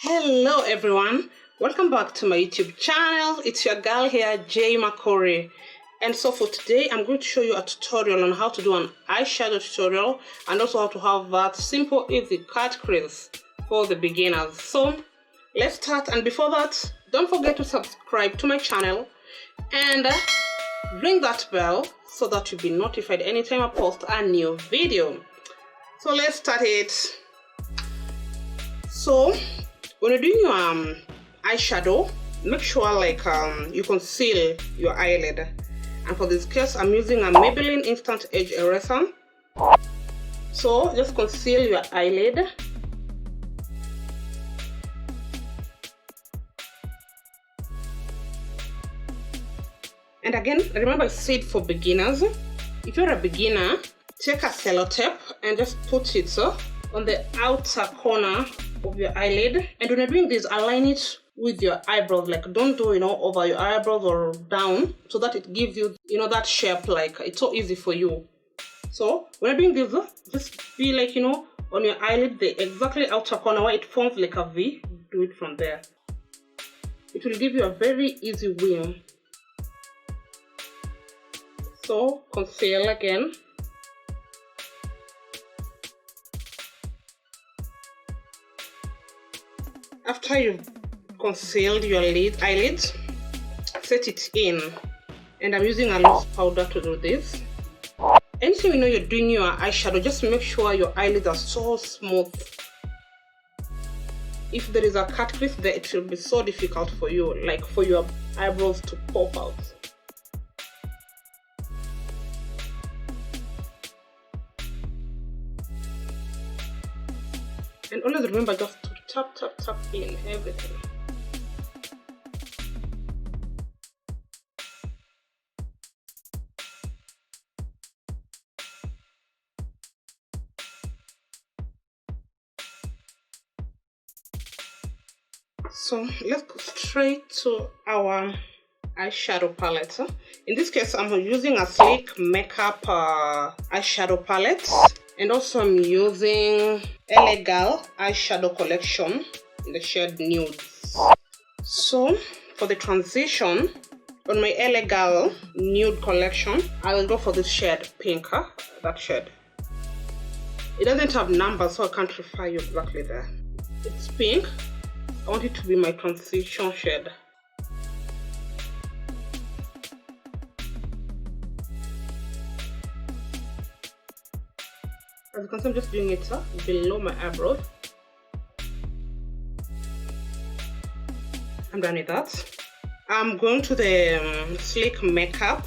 Hello everyone, welcome back to my YouTube channel. It's your girl here, Jay Makori. And so for today, I'm going to show you a tutorial on how to do an eyeshadow tutorial and also how to have that simple, easy cut crease for the beginners. So let's start, and before that, don't forget to subscribe to my channel and ring that bell so that you'll be notified anytime I post a new video. So let's start it. So when you're doing your eyeshadow, make sure you conceal your eyelid. And for this case, I'm using a Maybelline Instant Edge Eraser. So just conceal your eyelid. And again, remember I said for beginners, if you're a beginner, take a sellotape and just put it on the outer corner of your eyelid. And when you're doing this, align it with your eyebrows. Like, don't do over your eyebrows or down, so that it gives you that shape. Like, it's so easy for you. So when you're doing this, just be on your eyelid, the exactly outer corner where it forms like a V. Do it from there. It will give you a very easy wing. So conceal again. After you've concealed your eyelids, set it in. And I'm using a loose powder to do this. Anytime you're doing your eyeshadow, just make sure your eyelids are so smooth. If there is a cut crease there, it will be so difficult for you, like for your eyebrows to pop out. And always remember just to tap in everything. So let's go straight to our eyeshadow palette. In this case, I'm using a Sleek Makeup eyeshadow palette. And also I'm using LA Girl eyeshadow collection in the shade Nudes. So for the transition, on my LA Girl nude collection, I will go for this shade Pink, that shade. It doesn't have numbers, so I can't refer you exactly there. It's pink. I want it to be my transition shade. As you can see, I'm just doing it below my eyebrows. I'm done with that. I'm going to the Sleek Makeup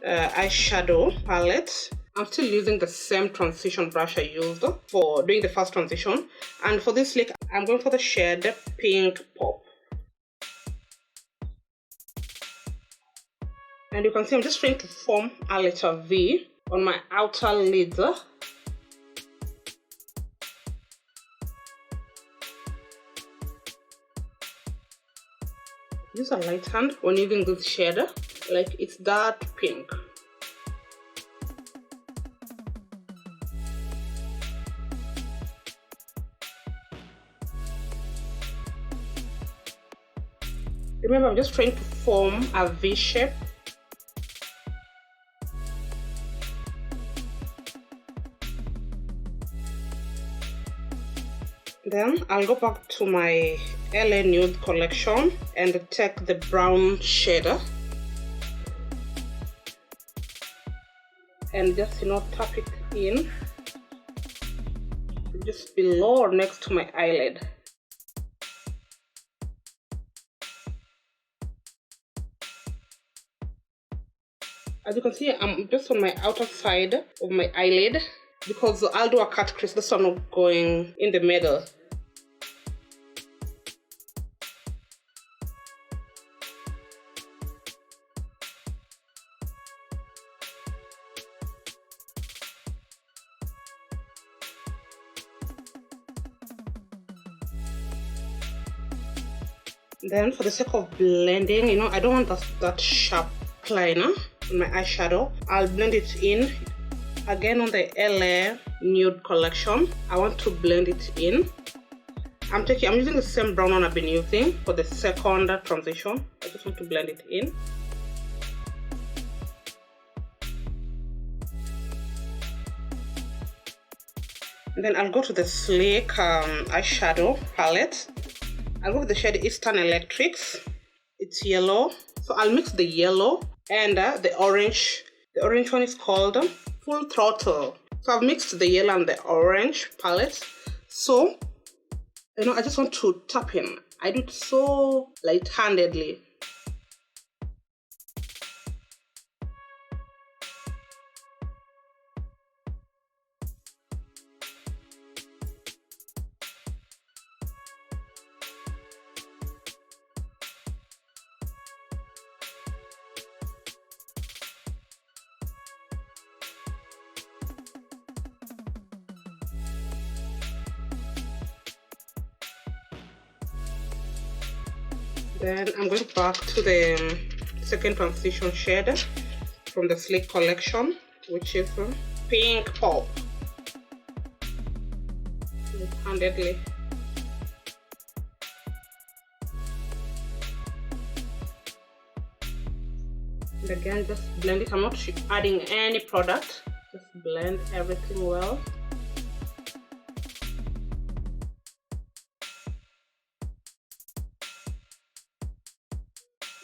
eyeshadow palette. I'm still using the same transition brush I used for doing the first transition. And for this Sleek, I'm going for the shade Pink Pop. And you can see I'm just trying to form a letter V on my outer lids. Use a light hand when using this shade, like it's that pink. Remember, I'm just trying to form a V shape. Then I'll go back to my LA Nude collection and take the brown shader and just tap it in just below or next to my eyelid. As you can see, I'm just on my outer side of my eyelid because I'll do a cut crease. This one not going in the middle. Then for the sake of blending, I don't want that sharp line on my eyeshadow. I'll blend it in again on the LA Nude collection. I want to blend it in. I'm using the same brown one I've been using for the second transition. I just want to blend it in. And then I'll go to the Sleek eyeshadow palette. I'll go with the shade Eastern Electrics. It's yellow, so I'll mix the yellow and the orange. The orange one is called Full Throttle. So I've mixed the yellow and the orange palette. So, you know, I just want to tap in. I do it so light-handedly. Then I'm going back to the second transition shade from the Sleek collection, which is Pink Pop. Handedly. And again, just blend it. I'm not adding any product. Just blend everything well.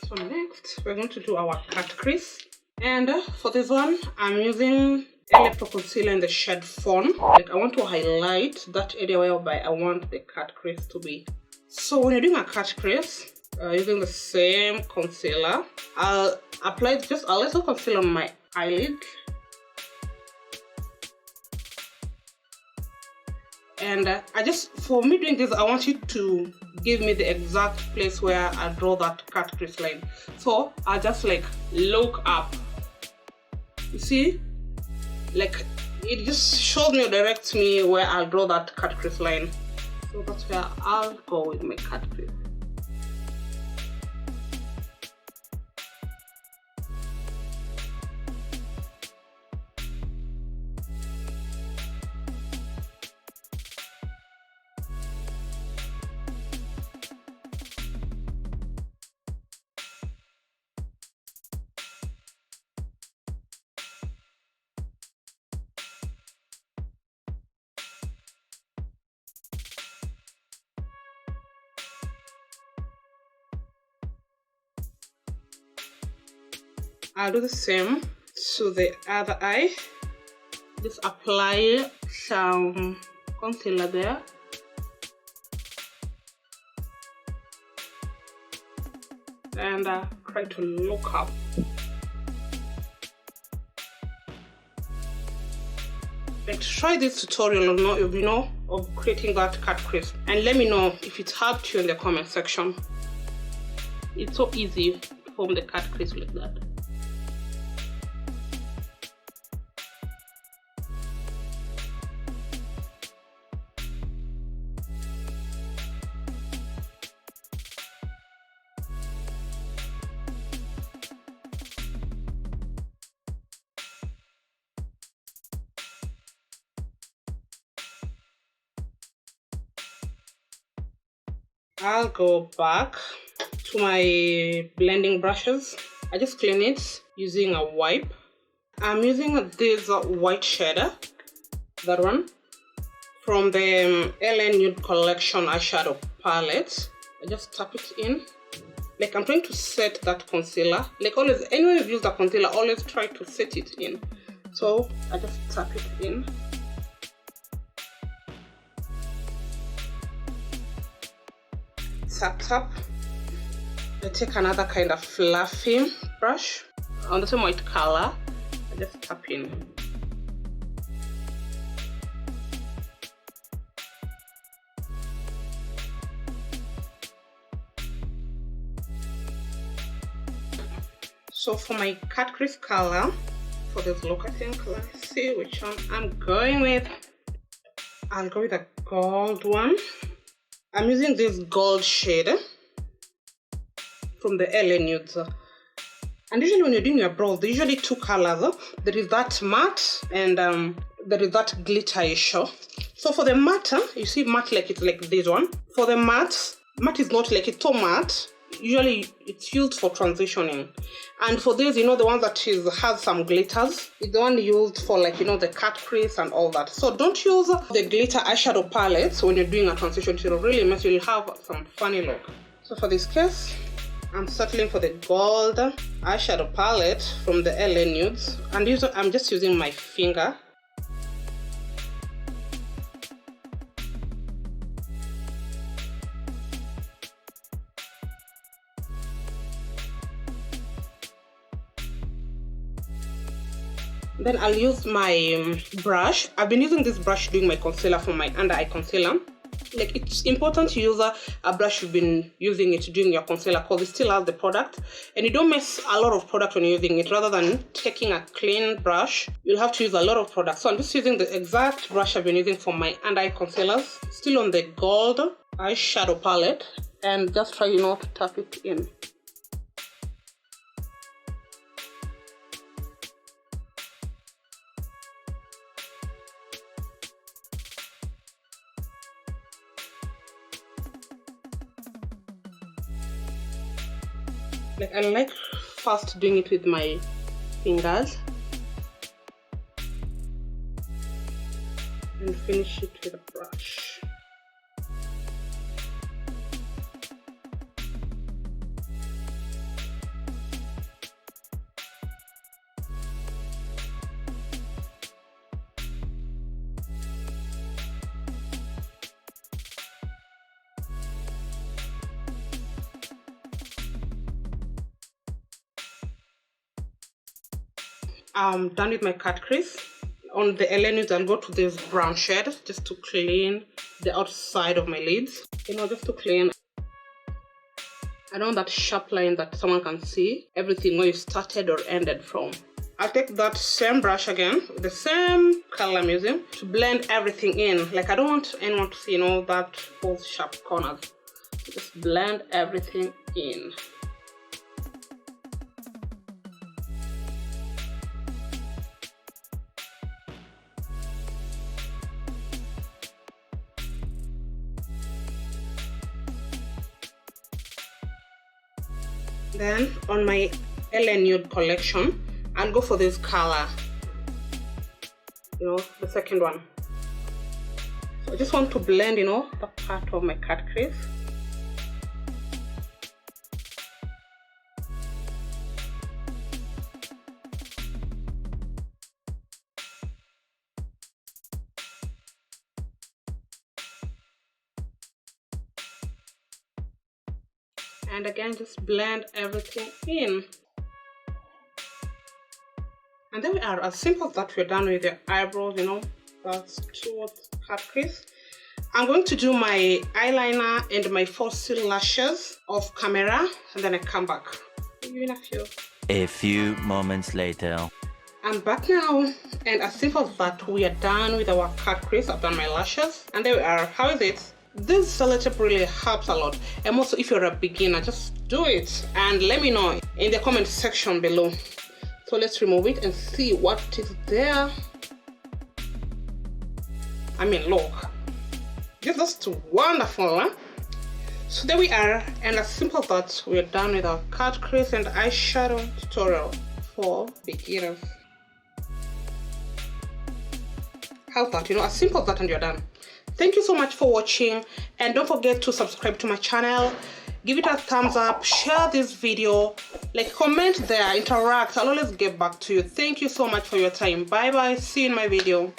So next, we're going to do our cut crease. And for this one, I'm using Electro Concealer in the shade Fawn. Like, I want to highlight that area whereby I want the cut crease to be. So when you're doing a cut crease, using the same concealer, I'll apply just a little concealer on my eyelid. And for me doing this, I want you to give me the exact place where I draw that cut crease line. So I just like look up. You see, like it just shows me or directs me where I'll draw that cut crease line. So that's where I'll go with my cut crease. I'll do the same to the other eye. Just apply some concealer there. And try to look up. Like, try this tutorial of creating that cut crease, and let me know if it helped you in the comment section. It's so easy to form the cut crease like that. I'll go back to my blending brushes. I just clean it using a wipe. I'm using this white shader, that one, from the LA Nude Collection eyeshadow palette. I just tap it in. Like, I'm trying to set that concealer. Like always, anywhere you've used a concealer, always try to set it in. So I just tap it in. Tap tap. I take another kind of fluffy brush on the same white color. I just tap in. So for my cut crease color, for this look, I think, let's see which one I'm going with. I'll go with a gold one. I'm using this gold shade from the LA Nudes. And usually when you're doing your brows, there's usually two colors. There is that matte and there is that glitter issue. So for the matte, you see matte like it's like this one. For the matte is not like it's so matte. Usually it's used for transitioning. And for this, you know, the one that has some glitters, it's the one used for like, you know, the cut crease and all that. So don't use the glitter eyeshadow palettes when you're doing a transition. It will really mess you. You'll have some funny look. So for this case, I'm settling for the gold eyeshadow palette from the LA Nudes. And I'm just using my finger. Then I'll use my brush. I've been using this brush doing my concealer for my under eye concealer. Like, it's important to use a brush you've been using it doing your concealer because it still has the product. And you don't mess a lot of product when you're using it. Rather than taking a clean brush, you'll have to use a lot of product. So I'm just using the exact brush I've been using for my under eye concealers. Still on the gold eyeshadow palette. And just try, you know, to tap it in. Like, I like first doing it with my fingers and finish it with a brush. I'm done with my cut crease. On the LA Nudes, I'll go to this brown shade just to clean the outside of my lids. You know, just to clean. I don't want that sharp line that someone can see everything where you started or ended from. I'll take that same brush again, with the same color I'm using, to blend everything in. Like, I don't want anyone to see, you know, those sharp corners. Just blend everything in. Then on my LA Nude collection, I'll go for this color, you know, the second one. So I just want to blend, you know, the part of my cut crease. And again, just blend everything in. And there we are, as simple as that. We're done with your eyebrows, you know, that's towards cut crease. I'm going to do my eyeliner and my false lashes off camera, and then I come back. In a few moments later. I'm back now, and as simple as that, we are done with our cut crease. I've done my lashes, and there we are. How is it? This sellotape really helps a lot, and also if you're a beginner, just do it and let me know in the comment section below. So let's remove it and see what is there. I mean, look, this is just wonderful, huh? So there we are, and as simple as that, we're done with our cut crease and eyeshadow tutorial for beginners. How's that? You know, as simple as that, and you're done. Thank you so much for watching, and don't forget to subscribe to my channel, give it a thumbs up, share this video, like, comment there, interact. I'll always get back to you. Thank you so much for your time. Bye bye, see you in my video.